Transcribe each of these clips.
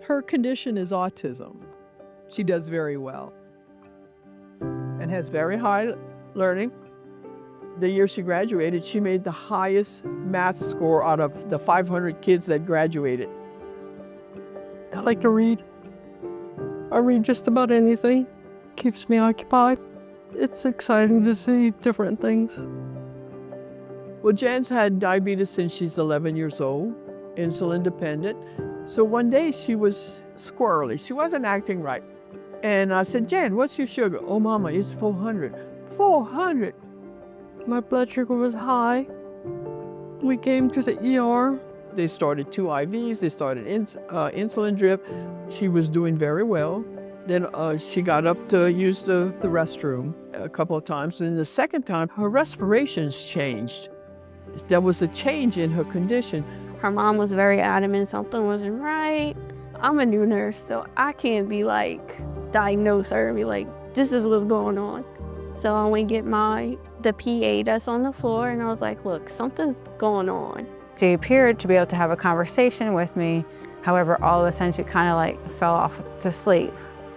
Her condition is autism. She does very well and has very high learning. The year she graduated, she made the highest math score out of the 500 kids that graduated. I like to read. I read just about anything. Keeps me occupied. It's exciting to see different things. Well, Jan's had diabetes since she's 11 years old, insulin dependent. So one day she was squirrely. She wasn't acting right. And I said, Jan, what's your sugar? Oh, Mama, it's 400. 400? My blood sugar was high. We came to the ER. They started 2 IVs. They started insulin drip. She was doing very well. Then she got up to use the restroom a couple of times. And the second time, her respirations changed. There was a change in her condition. Her mom was very adamant something wasn't right. I'm a new nurse, so I can't be like, diagnose her and be like, this is what's going on. So I went get the PA that's on the floor, and I was like, look, something's going on. She appeared to be able to have a conversation with me. However, all of a sudden she kind of like fell off to sleep.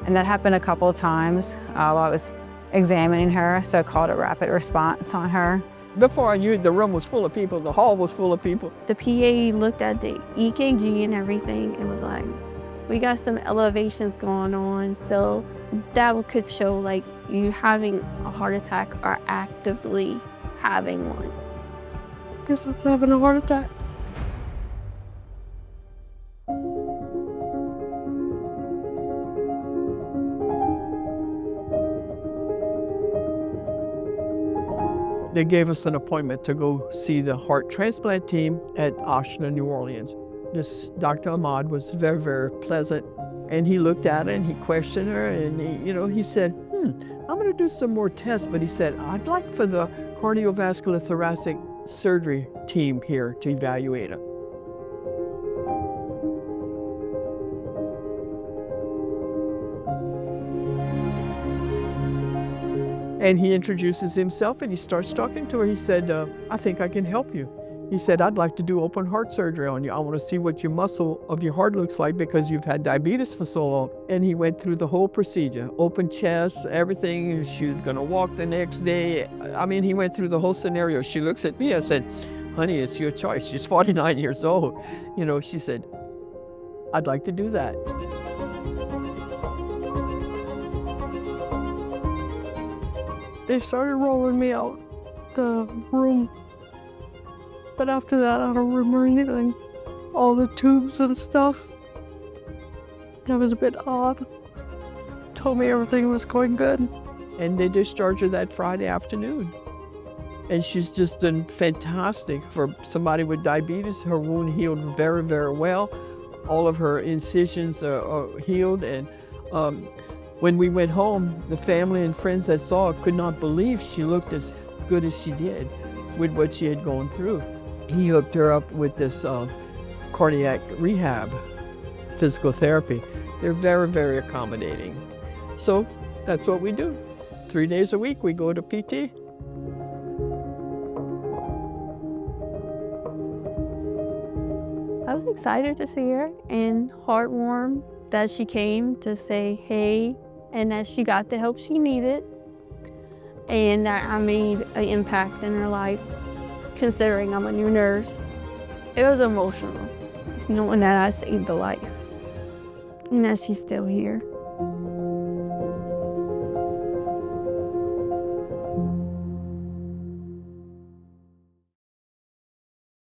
And that happened a couple of times while I was examining her, so I called a rapid response on her. Before I knew it, the room was full of people, the hall was full of people. The PA looked at the EKG and everything and was like, we got some elevations going on, so that could show like you having a heart attack or actively having one. Guess I'm having a heart attack. They gave us an appointment to go see the heart transplant team at Ochsner, New Orleans. This Dr. Ahmad was very, very pleasant. And he looked at her and he questioned her and he said, I'm gonna do some more tests. But he said, I'd like for the cardiovascular thoracic surgery team here to evaluate her. And he introduces himself and he starts talking to her. He said, I think I can help you. He said, I'd like to do open heart surgery on you. I want to see what your muscle of your heart looks like because you've had diabetes for so long. And he went through the whole procedure, open chest, everything. She was going to walk the next day. I mean, he went through the whole scenario. She looks at me. I said, honey, it's your choice. She's 49 years old. She said, I'd like to do that. They started rolling me out the room. But after that, I don't remember anything. All the tubes and stuff. That was a bit odd. Told me everything was going good. And they discharged her that Friday afternoon. And she's just done fantastic. For somebody with diabetes, her wound healed very, very well. All of her incisions are healed. And when we went home, the family and friends that saw her could not believe she looked as good as she did with what she had gone through. He hooked her up with this cardiac rehab, physical therapy. They're very, very accommodating. So that's what we do. 3 days a week, we go to PT. I was excited to see her and heartwarmed that she came to say hey and that she got the help she needed and that I made an impact in her life. Considering I'm a new nurse, it was emotional, knowing that I saved a life and that she's still here.